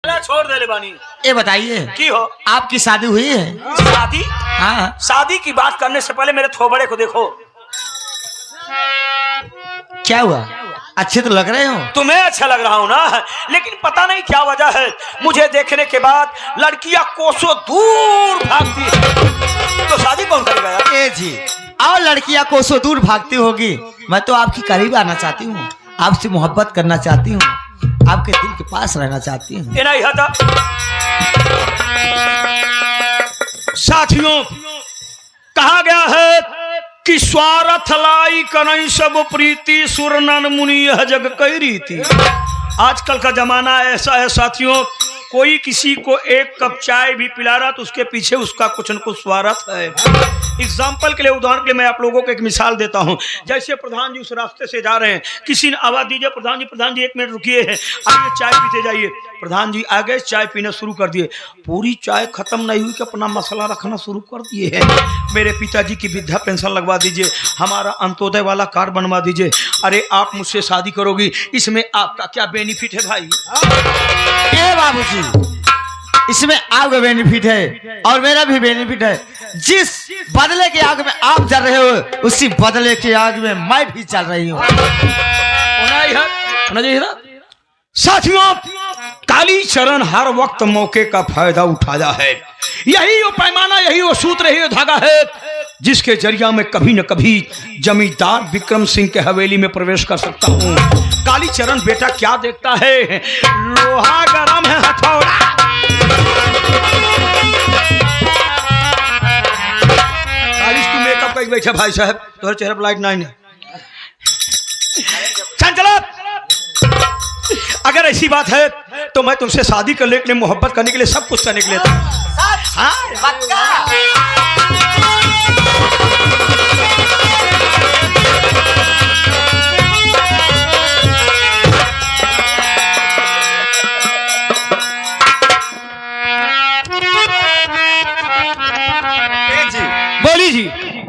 छोड़ दे ले बानी। ये बताइए की हो आपकी शादी हुई है? शादी? हाँ। शादी की बात करने से पहले मेरे थोबड़े को देखो। क्या हुआ? अच्छे तो लग रहे हो। तुम्हें अच्छा लग रहा हूँ ना, लेकिन पता नहीं क्या वजह है, मुझे देखने के बाद लड़कियां कोसों दूर भागती है। तो शादी कौन करेगा यार? ए जी, और लड़कियां कोसों दूर भागती होगी, मैं तो आपकी करीब आना चाहती हूँ, आपसे मोहब्बत करना चाहती हूँ, आपके दिल के पास रहना चाहती हूँ। नहीं था साथियों, कहा गया है कि स्वार्थ लाई कनई सब प्रीति सुर नन मुनि यह जग कई रीति। आजकल का जमाना ऐसा है साथियों, कोई किसी को एक कप चाय भी पिला रहा तो उसके पीछे उसका कुछ न कुछ स्वार्थ है। एग्जाम्पल के लिए, उदाहरण के लिए मैं आप लोगों को एक मिसाल देता हूं। जैसे प्रधान जी उस रास्ते से जा रहे हैं, किसी ने आवाज दीजिए प्रधान जी 1 मिनट रुकिए हैं, आइए चाय पीते जाइए। प्रधान जी आ गए, चाय पीना शुरू कर दिए। पूरी चाय खत्म नहीं हुई कि अपना मसला रखना शुरू कर दिए हैं। मेरे पिताजी की वृद्धा पेंशन लगवा दीजिए, हमारा अंत्योदय वाला कार्ड बनवा दीजिए। अरे आप मुझसे शादी करोगी, इसमें आपका क्या बेनिफिट है भाई? बाबूजी, इसमें आपका बेनिफिट है और मेरा भी बेनिफिट है। जिस बदले की आग में आप जल रहे हो, उसी बदले की आग में मैं भी चल रही हूँ। साथियों, काली चरण हर वक्त मौके का फायदा उठाया है। यही वो पैमाना, यही वो सूत्र, यही वो धागा है जिसके जरिया में कभी न कभी जमींदार विक्रम सिंह के हवेली में प्रवेश कर सकता हूँ। काली चरण बेटा क्या देखता है? लोहा गरम है, हथौड़ा। कालिश तू मेकअप करके बैठा भाई साहब, तुम्हारे चेहरे पर लाइट नहीं है। चलो, अगर ऐसी बात है तो मैं तुमसे शादी करने के लिए, मोहब्बत करने के लिए, सब कुछ करने के लिए बोली जी।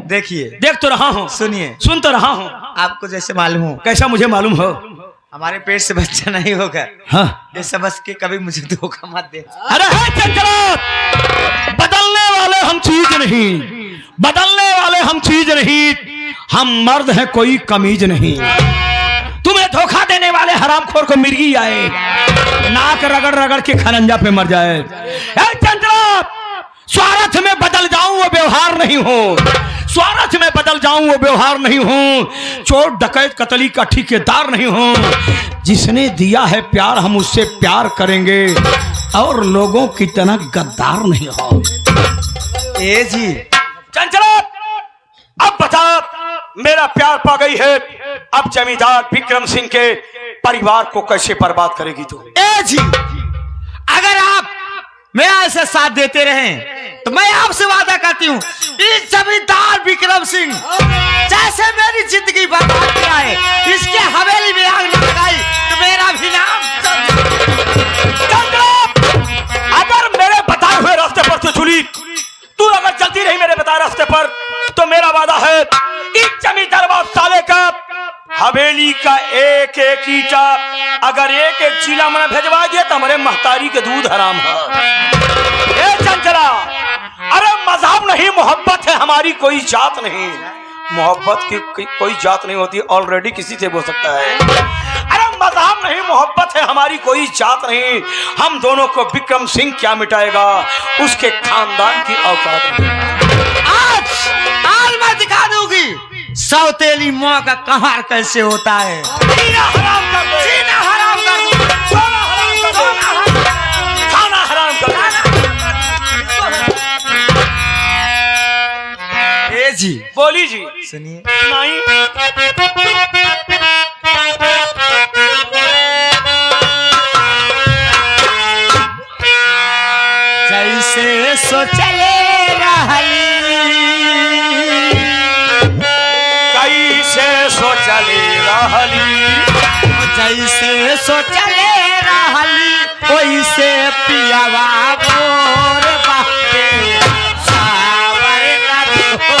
देखिए, देख तो रहा हूँ, सुनिए, सुन तो रहा हूँ। आपको जैसे मालूम हो। कैसा मुझे मालूम हो? हमारे पेट से बच्चा नहीं होगा। हाँ। ये समझ के कभी मुझे धोखा मत दे। अरे है चंचला, बदलने वाले हम चीज नहीं, बदलने वाले हम चीज नहीं, हम मर्द हैं कोई कमीज नहीं। तुम्हें धोखा देने वाले हरामखोर को मिर्गी आए, नाक रगड़ रगड़ के खरंजा पे मर जाए। चंचला, स्वार्थ में बदल जाऊं वो व्यवहार नहीं हो, स्वार्थ में बदल जाऊं वो व्यवहार नहीं हूं, चोर डकैत कतली का ठेकेदार नहीं हूं। जिसने दिया है प्यार हम उससे प्यार करेंगे और लोगों की तरह गद्दार नहीं हो। ए जी चंचला, अब बता, मेरा प्यार पा गई है, अब जमींदार विक्रम सिंह के परिवार को कैसे बर्बाद करेगी तू? ए जी, अगर आप मेरा ऐसे साथ देते रहें तो मैं आपसे वादा करती हूँ, इस जमींदार विक्रम सिंह जैसे मेरी जिंदगी बर्बाद किया है, इसके हवेली में आग न लगाई तो मेरा भी नाम। अगर मेरे बताए हुए रास्ते पर तू चली, तू अगर चलती रही मेरे बताए रास्ते पर, तो मेरा वादा है इस जमींदार बाप साले का हवेली का एक एक ईटा अगर एक एक जिला में भेजवा दिया तो हमारे महतारी के दूध हराम है। ए चंचला, अरे मजहब नहीं, मोहब्बत है हमारी, कोई जात नहीं। मोहब्बत की कोई जात नहीं होती, ऑलरेडी किसी से हो सकता है। अरे मजहब नहीं, मोहब्बत है हमारी, कोई जात नहीं। हम दोनों को विक्रम सिंह क्या मिटाएगा, उसके खानदान की औकात नहीं। आज मैं दिखा दूंगी सौतेली माँ का कहार कैसे होता है। जीना हराम कर दो, जीना हराम कर दो, सोना हराम कर दो, खाना हराम कर दो। ए जी, बोली जी, सुनिए। नहीं जैसे सोचले रहली, कैसे सोचले रहली, जैसे सोचले रहली, वैसे पियावा मोर बाटे सावर लगो।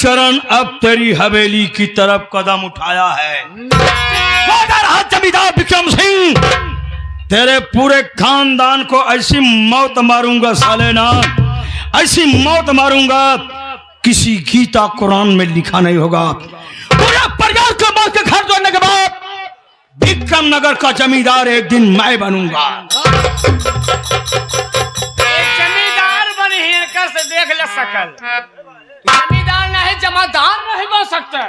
चरण अब तेरी हवेली की तरफ कदम उठाया है। जमींदार विक्रम सिंह, तेरे पूरे खानदान को ऐसी मौत मारूंगा सालेना, ऐसी मौत मारूंगा, किसी गीता कुरान में लिखा नहीं होगा। पूरा परिवार को मार के घर जोड़ने के बाद विक्रम नगर का जमींदार एक दिन मैं बनूंगा। जमींदार बने से देख ले सकल, जमींदार नहीं जमादार नहीं बन सकता।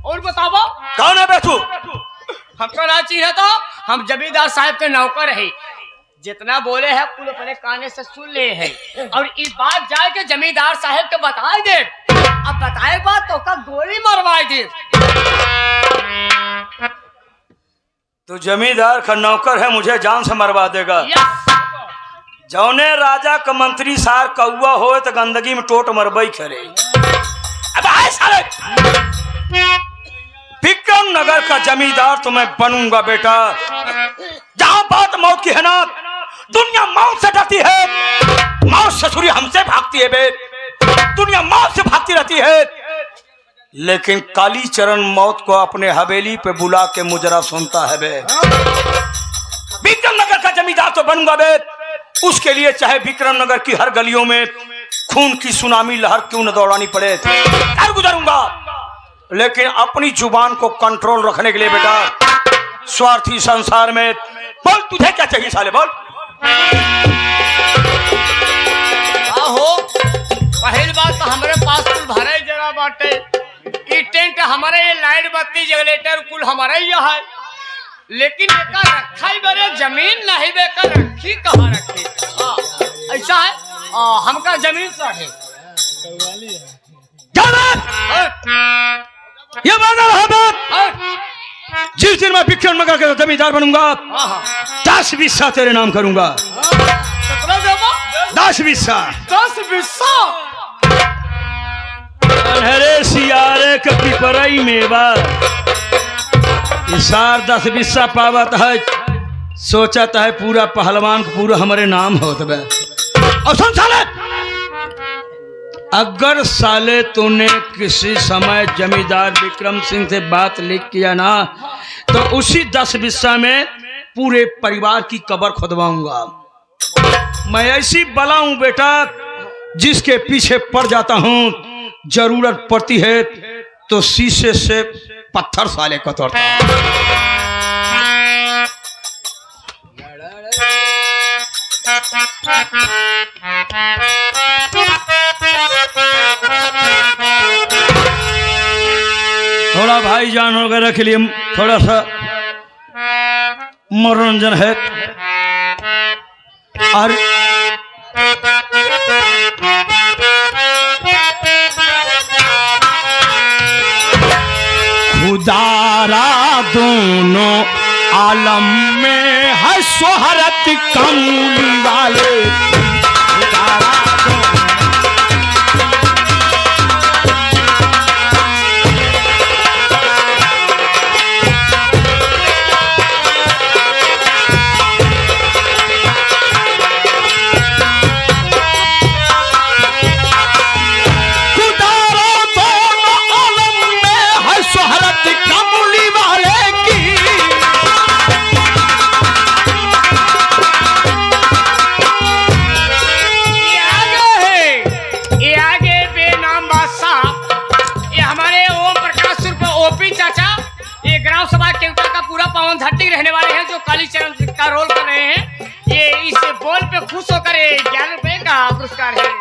और बताओ कौन है बेटू? हमको रांची है तो हम जमींदार साहब के नौकर है, जितना बोले है कुल अपने काने से सुन ले है, और इस बात जाए के जमींदार साहब के बताए दे। अब बताए बात तो का गोली मरवाए दे। तू जमींदार का नौकर है, मुझे जान से मरवा देगा। जौने राजा का मंत्री सार कौआ हो तो गंदगी में टोट मरबई करे। अब आए साले, विक्रम नगर का जमींदार तो मैं बनूंगा बेटा। जहां बात मौत की है ना, दुनिया मौत से डरती है, मौत से छुरी हमसे भागती है बे, दुनिया मौत से भागती रहती है, लेकिन कालीचरण मौत को अपने हवेली पे बुला के मुजरा सुनता है बे। विक्रम नगर का जमींदार तो बनूंगा बे, उसके लिए चाहे विक्रम नगर की हर गलियों में खून की सुनामी लहर क्यों न दौड़ानी पड़े, हर गुजरूंगा। लेकिन अपनी जुबान को कंट्रोल रखने के लिए बेटा, स्वार्थी संसार में बोल, तुझे क्या चाहिए साले, बोल। हो पहली बात तो हमारे पास कुल भरे जगह बाटे, ई टेंट हमारे, ये लाइट बत्ती जनरेटर कुल हमारे ही है, लेकिन एका रखा ही बड़े जमीन नहीं बेकर रखी कहाँ रखी। ऐसा है हमका जमीन है ये जिस दिन मैं विक्रम नगर का जमींदार बनूंगा 10 बिस्सा तेरे नाम करूंगा। 10 बिस्सा। 10 बिस्सा अरे सियारे के पिपरई मेवा सार 10 बिस्सा पावत है, सोचता है पूरा पहलवान को पूरा हमारे नाम होत बे। और सुन साले, अगर साले तूने किसी समय जमींदार विक्रम सिंह से बात लिख किया ना, तो उसी 10 बिस्सा में पूरे परिवार की कब्र खुदवाऊंगा। मैं ऐसी बला हूं बेटा, जिसके पीछे पड़ जाता हूं, जरूरत पड़ती है तो शीशे से पत्थर साले को तोड़ता हूं। थोड़ा भाईजान वगैरह के लिए थोड़ा सा मनोरंजन है। और खुदारा दोनों आलम में है शोहरत कमूली वाले। धरती रहने वाले हैं जो कालीचरण का रोल कर रहे हैं, ये इस बोल पे खुश होकर 11 रुपए का पुरस्कार है।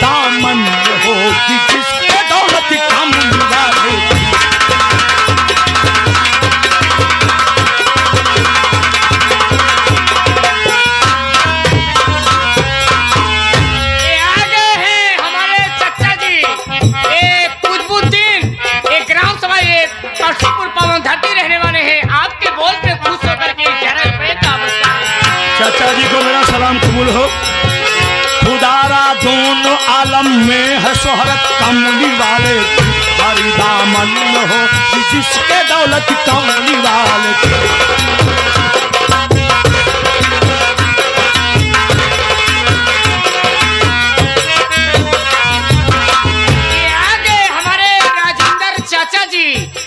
दामन हो आलम में है शोहरत कमली वाले की, हरी दामन हो जिसके दौलत कमली वाले की।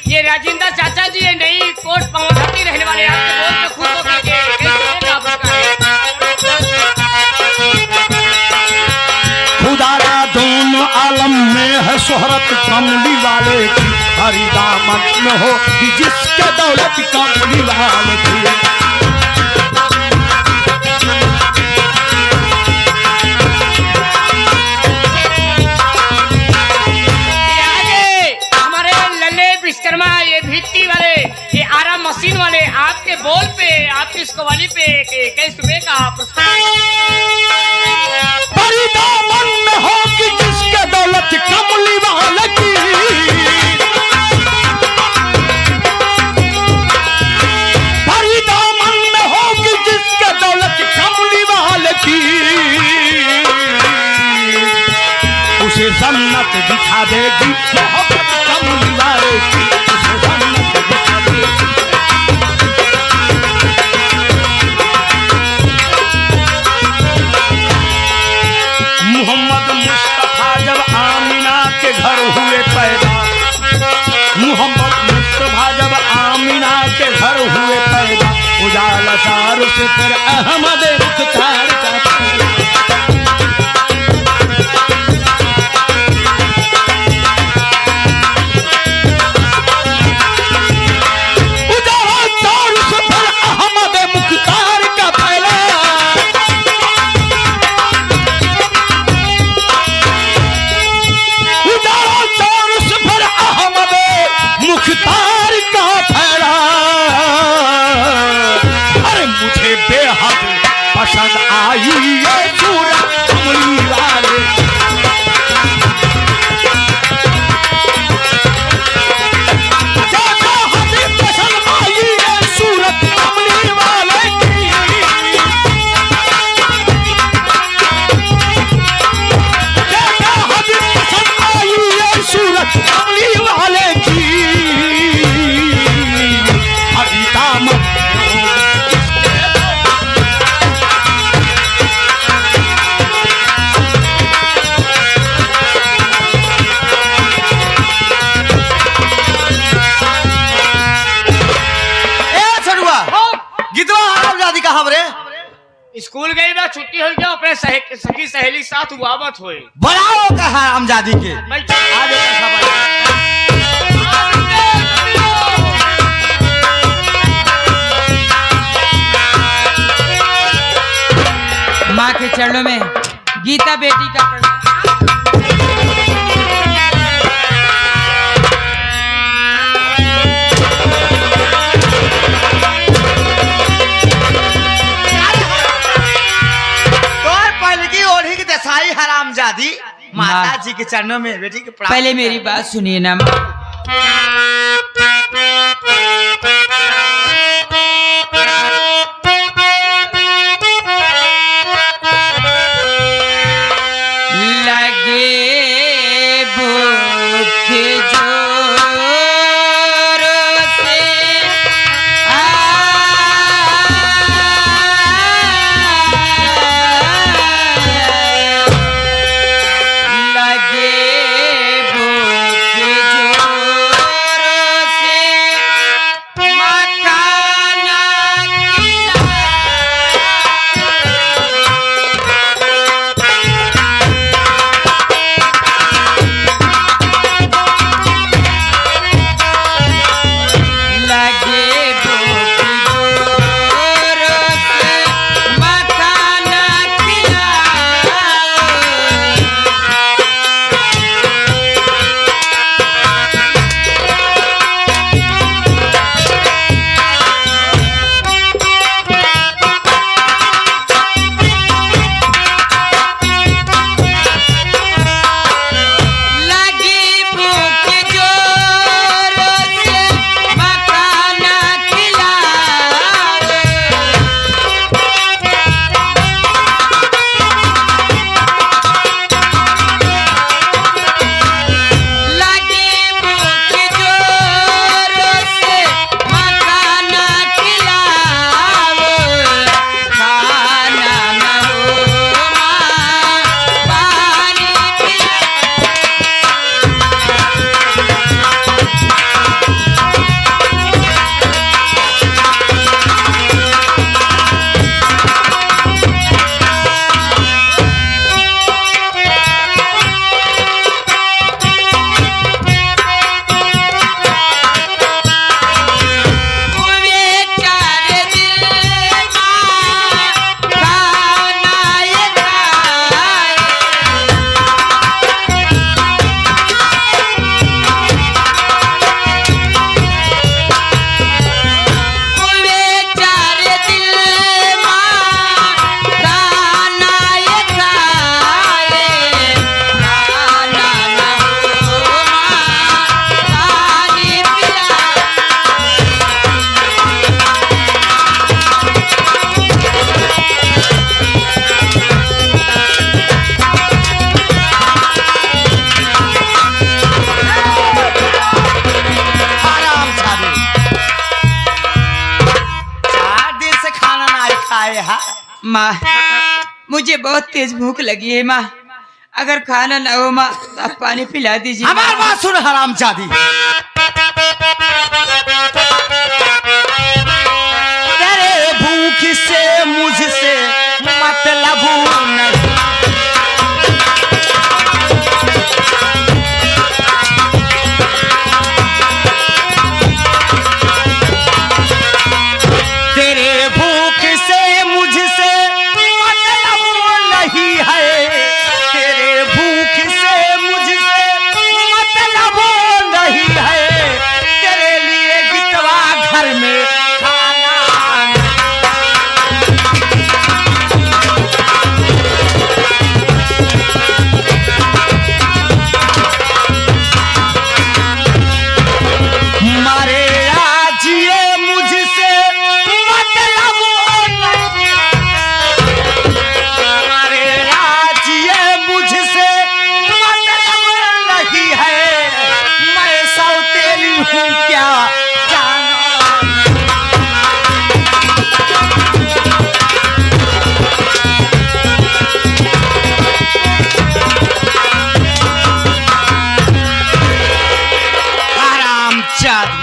ये राजेंद्र चाचा जी है, नई कोट पावती रहने वाले, आपके बोल पे खुश होकर के खुदारा दोनों आलम में है शोहरत कमली वाले की, हरी दामन में हो जिसके दौलत कमली वाले की। विश्वकर्मा, ये भित्ती वाले, ये आराम मशीन वाले, आपके बोल पे, आपकी इस कवाली पे कई सुबह का हरी दामन में हो जिसके दौलत कमली वाले की, हरी दामन में हो जिसके दौलत कमली वाले की, उसे जन्नत दिखा देगी मोहब्बत कमली वाले की, उसे जन्नत दिखा देगी। मोहम्मद मुस्तफा जब आमिना के घर हुए पैदा, मोहम्मद मुस्तफा जब आमिना के घर हुए पैदा, उजाला सार से फिर अहमद मुख्तार का पैदा। पसंद आई ये सूरत कमली वाले, पसंद आई ये सूरत कमली वाले की, पसंद आई ये सूरत कमली वाले की, हरी दामन स्कूल गई बा, छुट्टी हो गया, अपने सखी सहेली साथ वाबत हुए। बुलाओ कहा हमजादी के माँ के चरणों में गीता बेटी का प्रणाम। हरामजादी, माता जी के चरणों में बेटी के प्रणाम। पहले मेरी बात सुनिए ना, लगे भूख जोर से लगे भूख जोर से हाय हाय। माँ मुझे बहुत तेज भूख लगी है माँ, अगर खाना ना हो माँ तो आप पानी पिला दीजिए। हमारी बात सुन हरामजादी, तेरे भूख से मुझसे मतलब नहीं। तेरे भूख से मुझसे मतलब नहीं है, तेरे भूख से मुझसे मतलब नहीं है, तेरे लिए गिटवा घर में खाना। मारे आज ये मुझसे मतलब नहीं, मारे आज ये मुझसे मतलब नहीं है, मैं सौतेली हूँ क्या जाना। हरामजादी,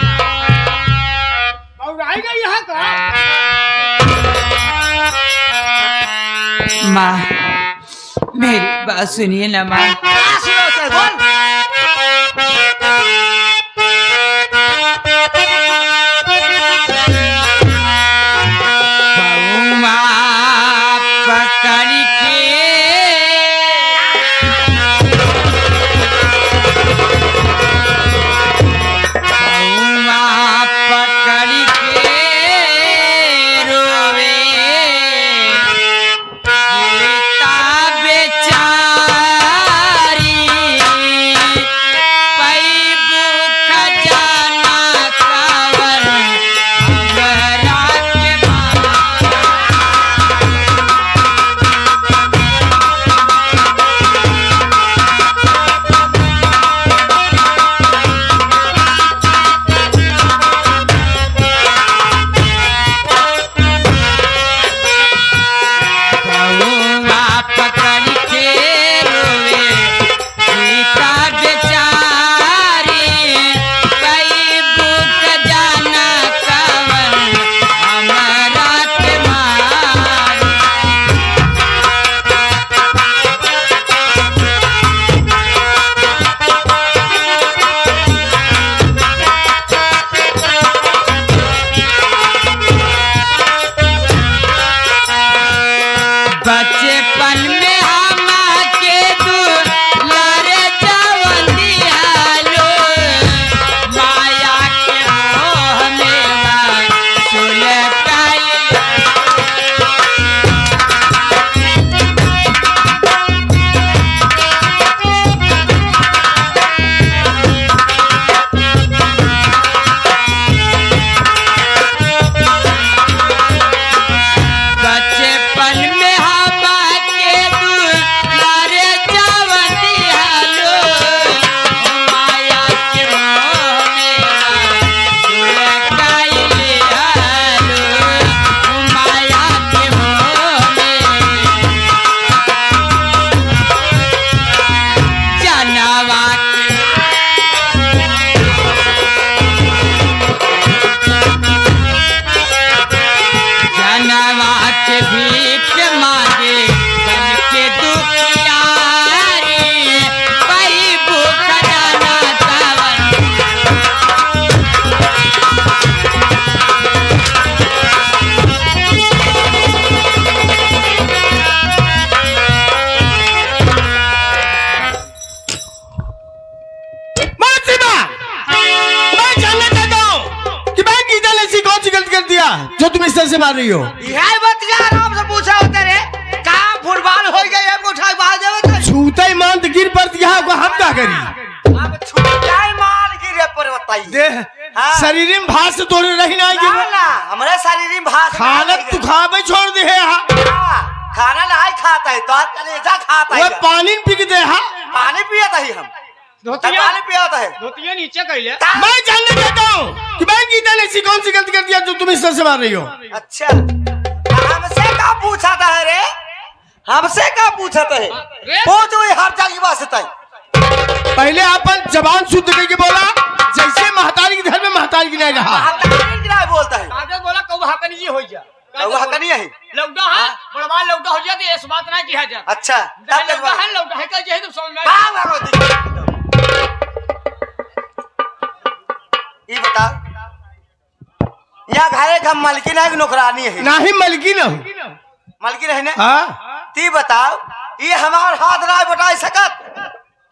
और आएगा यहाँ का माँ मेरी बात सुनिए ना माँ। सुनो सर, बोल। बउआ पकड़ के बउआ पकड़ के रोवे सीता बेचारी, पैबू खजाना कावर हमरा के माँ। बउआ पकड़ के रोवे सीता बेचारी, पैबू खजाना कावर हमरा के माँ। बचपन में हम के दुलारे जवंदिया लो, माया के मोह में सुलगाई। बचपन में हम के दुलारे जवंदिया लो, माया के मोह में सुलगाई लो, माया के मोह में जनवा जनवा के भीख मांगे बन के दुखियारी, पैबू खजाना कावर। मैं जानना चाहता हूँ कि मैं गीता ने ऐसी कौन सी गलती कर दिया जो तुम इस तरह से मार रही हो। यह बतिया आराम से पूछा होते रे, कहाँ फुटबॉल हो गई हमको उठा के बाहर देवे छूता ही मान तो गिर पड़ती है, हम क्या करी। अब छुटाई मार गिरे पर बताइए। दे हाँ। शरीर में भास से तोड़े रही ना ना ना हमारे शरीर में भात खाना तू खा भाई छोड़ दे है खाना नहीं खाता है तो कलेजा खाता वो है, पानी पी के दे हा। पानी पिया ही हम धोतिया पानी पिया है। धोतिया नीचे कैले मैं जानना चाहता हूँ कि मैं गीता ने ऐसी कौन सी गलती कर दिया जो तुम इस तरह से मार रही हो। अच्छा हमसे का पूछा था रे? हमसे का पूछा था? पूछ वही हर जगह वास्ते। पहले अपन जबान शुद्ध करके बोला, जैसे महतारी के घर में महतारी की नहीं रहा। महतारी की नहीं बोलता है। कागज बोला कौवा हकनी जी हो जा। कौवा हकनी है। लौटा है, बड़वा लौटा हो जाती है, इस बात ना किया जा। अच्छा, तब लौटा है कल चाहिए तो समझ में ये बता, यहाँ घरे का मलकिन है कि नौकरानी है? ना ही मलकिन हो। मलकिन है ना? हाँ, ती बताओ, ये हमार हाथ ना बता सकत।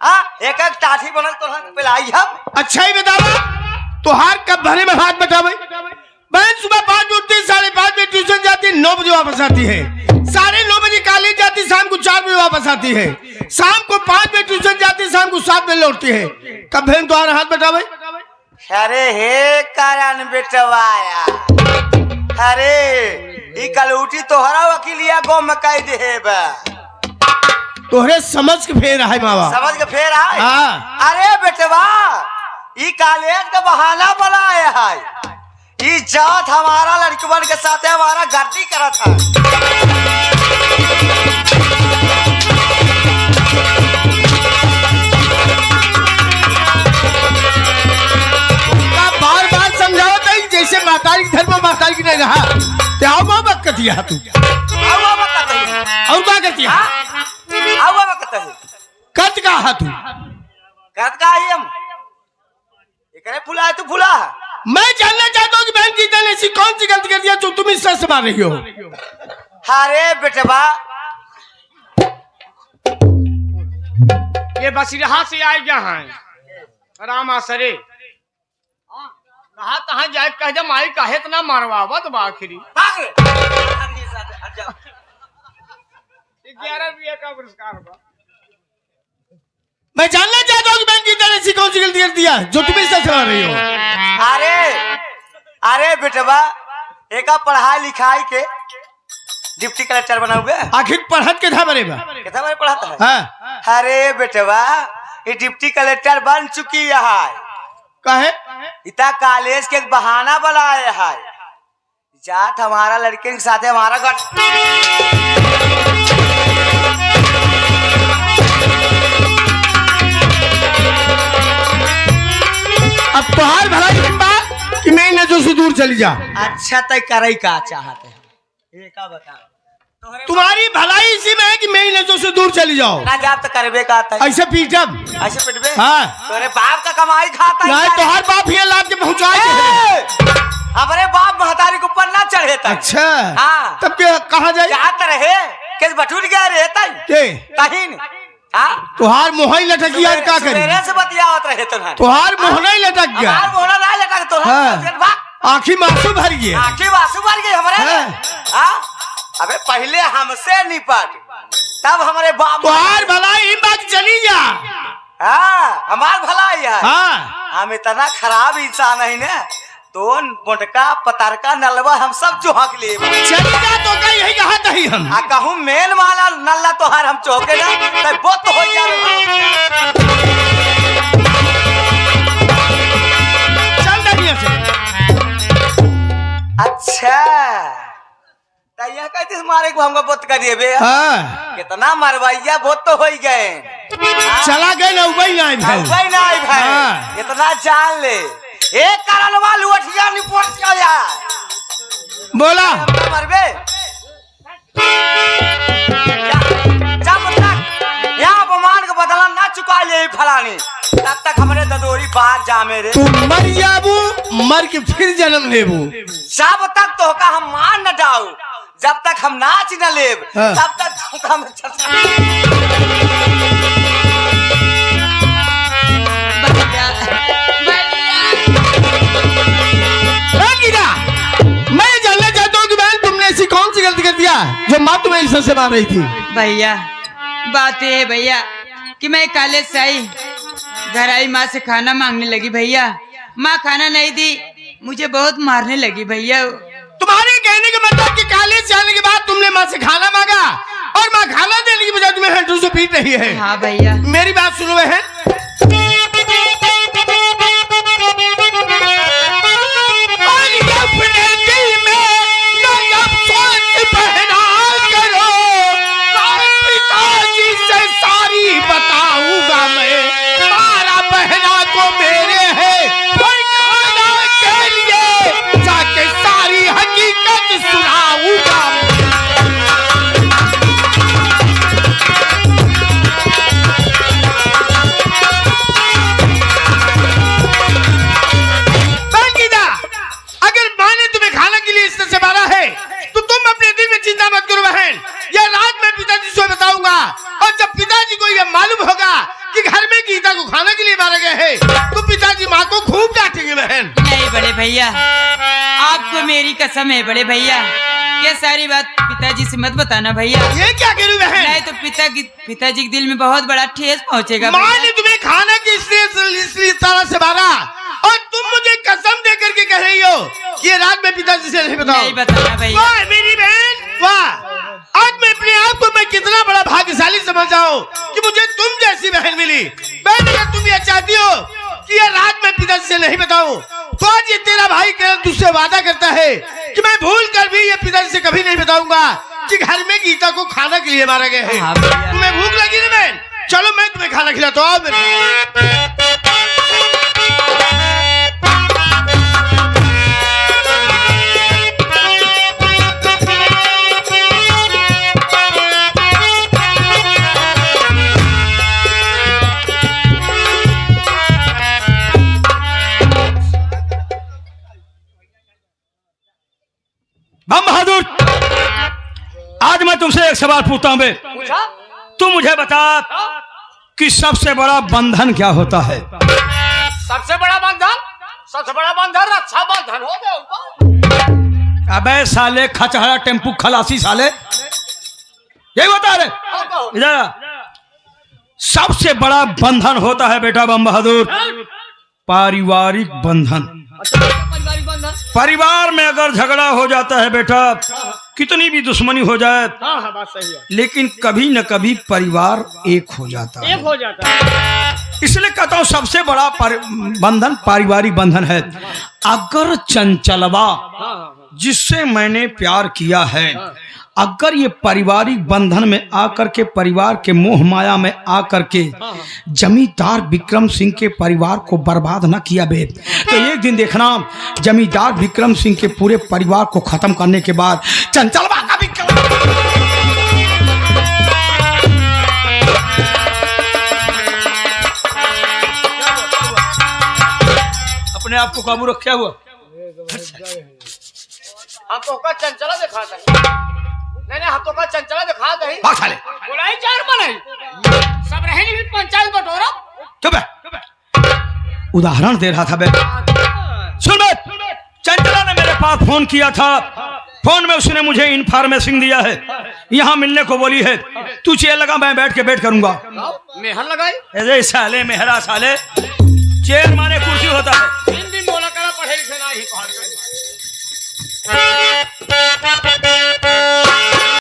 हाँ, एक एक टाठी बनल तो पिलाई हम। अच्छा ही बतावा, तोहार कब भरे में हाथ बटावे? बहन सुबह 5 बजे उठती, 5:30 बजे ट्यूशन जाती, 9 बजे वापस आती है। 9:30 बजे कॉलेज जाती, शाम को 4 बजे वापस आती है। शाम को 5 बजे ट्यूशन जाती, शाम को 7 बजे लौटती है। कब बहन तुम्हारा हाथ बटावे? अरे हे कारण बेटवाया, अरे ई कल उठी तोहरा वकीलिया गाँव में कह दे बा। तोहरे समझ के फेर है मावा। समझ के फेर आए? हाँ। अरे बेटवा, ई कॉलेज का बहाना बनाया है। ई जात हमारा लड़कवन के साथ हमारा गर्दी करा था। बार बार समझाओ नहीं, जैसे महतारी के घर में महतारी की नहीं रहा। क्या बाबा कतिया तू? और क्या करती है? कत का हाथ तू? कत का ही हम एकरे फुला है, तू फुला है। मैं जानना चाहता हूँ कि बहन गीता ने ऐसी कौन सी गलती कर दिया जो तुम इस तरह से मार रही हो? अरे बेटवा, ये बसिरहा से आए गया है राम आसरे। कहा कहाँ जाए कह दे माई काहे इतना मारवावत बा आखिरी। 11 रुपया का पुरस्कार बा। मैं जानना चाहता हूँ कि बहन गीता ने ऐसी कौन सी गलती कर दिया जो तुम इस तरह से मार रही हो? अरे बेटवा, एक पढ़ाई लिखाई के डिप्टी कलेक्टर बना हुए। आखिर पढ़त के था बरेबा? कितना बार पढ़ाता है? हाँ। अरे बेटवा, ये डिप्टी कलेक्टर बन चुकी है। काहे? इतना कॉलेज के एक बहाना बनाया है। जाट हमारा लड़के के साथ हमारा गट। अब तुहार भलाई की बात कि मैं नजर से दूर चली जा। अच्छा तय करे का चाहते हैं? ये का बता। तुम्हारी भलाई इसी में है कि मेरी नजरों से दूर चली जाओ। ना जाप तो करबे का आता है। ऐसे पीटब, ऐसे पिटबे? हाँ। तोरे बाप का कमाई खाता है। नहीं, तोहार बाप ही लाद के पहुंचाए। हमारे बाप महतारी के ऊपर ना चढ़े था। अच्छा, हाँ। तब के कहा जाए? जात रहे के बटूट गया रहता के कहीं न। हाँ, तुहार मोहई लटक गया, क्या करी? मेरे से बतियावत रहे तुहार मोहना ही लटक गया। हमार मोहना ना लटक तो हाँ। आँखी मासू भर गया। आँखें आंसू भर गए हमारे। हाँ, अबे पहले हमसे निपट, तब हमारे बाप। तुहार भलाई बात चली जा। हाँ, हमार भलाई है। हाँ। हम इतना खराब इंसान है ना, तो मोटका पतारका नलवा हम सब चौहक लिए। चली जा तो कहीं यही कहा नहीं हम। आ कहूँ मेन वाला नल्ला तोहार हम चौके ना, तो वो तो हो जा। चल दरिया से। अच्छा, तो यह कहते मारे को हमको बोत कर दिए बे। हाँ। कितना मरवाइया बोत तो हो ही गए। चला गए ना उबई ना आई भाई। उबई ना आई भाई। हाँ। इतना जान ले, एक कारण वालू उठिया निपट गया। बोला मरबे जब तक यहाँ अपमान का बदला ना चुका ले फलानी, तब तक हमारे ददोरी बाहर जा मेरे। तू मर जाबू, मर के फिर जन्म लेबू। जब तक तो का हम मान न डाऊ, जब तक हम नाच न लेब, हाँ। तब तक तो हम मैं जानना चाहता हूँ कि बहन तुमने ऐसी कौन सी गलती कर दिया जो माँ तुम्हें इंसान से मार रही थी? भैया बात ये है भैया कि मैं कॉलेज से आई, घर आई, माँ से खाना मांगने लगी। भैया माँ खाना नहीं दी, मुझे बहुत मारने लगी। भैया तुम्हारे कहने का मतलब कि कॉलेज जाने के बाद तुमने माँ से खाना मांगा और माँ खाना देने की बजाय तुम्हें हैंडल से पीट रही है। हाँ भैया। मेरी बात सुनो बहन। और अपने दिल में नया सोच पहना लिए स्तर से बारह है, तो तुम अपने दिल में चिंता मत करो बहन। यह रात मैं पिताजी से बताऊंगा, और जब पिताजी को यह मालूम होगा कि घर में गीता को खाने के लिए मारा गया है, तो पिताजी माँ को खूब डांटेंगे बहन। नहीं बड़े भैया, आपको मेरी कसम है बड़े भैया, ये सारी बात पिताजी से मत बताना भैया। ये क्या करूँ बहन? नहीं तो पिताजी के दिल में बहुत बड़ा ठेस पहुंचेगा। माँ ने तुम्हें खाना की इसलिए तरह से मारा, और तुम मुझे कसम दे करके कह रही हो कि ये रात में पिताजी से नहीं बताओ। नहीं बताना भैया। वाह मेरी बहन वाह, आज मैं अपने आप को मैं कितना बड़ा भाग्यशाली समझ जाऊं कि मुझे तुम जैसी बहन मिली। बहन अगर तुम ये चाहती हो कि ये रात में पिताजी से नहीं बताऊं, तो आज ये तेरा भाई तुझसे वादा करता है कि मैं भूल कर भी ये पिताजी से कभी नहीं बताऊंगा कि घर में गीता को खाना के लिए मारा गया है। हाँ भैया। तुम्हें भूख लगी ना बहन? चलो मैं तुम्हें खाना खिलाता हूँ। आओ मेरे। बम बहादुर, आज मैं तुमसे एक सवाल पूछता हूं बे। तू मुझे बता कि सबसे बड़ा बंधन क्या होता है? सबसे बड़ा बंधन रक्षा बंधन हो गया। अबे साले खचहरा टेम्पू खलासी साले, यही बता रहे इधर। सबसे बड़ा बंधन होता है बेटा बम बहादुर पारिवारिक बंधन। पारिवारिक बंधन। परिवार में अगर झगड़ा हो जाता है बेटा, कितनी भी दुश्मनी हो जाए, हाँ बात सही है। लेकिन कभी न कभी परिवार एक हो जाता है। एक हो जाता है। इसलिए कहता हूं सबसे बड़ा बंधन पारिवारिक बंधन है। अगर चंचलवा जिससे मैंने प्यार किया है, अगर ये पारिवारिक बंधन में आकर के परिवार के मोह माया में आकर के जमींदार विक्रम सिंह के परिवार को बर्बाद न किया बे, तो एक दिन देखना जमींदार विक्रम सिंह के पूरे परिवार को खत्म करने के बाद चंचलवा का भी अपने आप को काबू रखा हुआ। हम तो का चंचला दिखा दे। नहीं हम तो का चंचला दिखा दे। भाग साले। बुलाई चार मनाई। सब रहे नहीं पंचायत बटोरा। चुप है। उदाहरण दे रहा था बे। सुन बे, चंचला ने मेरे पास फोन किया था। फोन में उसने मुझे इन्फॉर्मेशन दिया है, यहाँ मिलने को बोली है। तू चेयर लगा, मैं बैठ के वेट करूंगा। मेहर लगाई। ऐसे साले मेहरा साले, चेयर माने कुर्सी होता है। 3 दिन बोला करा पढ़े लिखे ना ही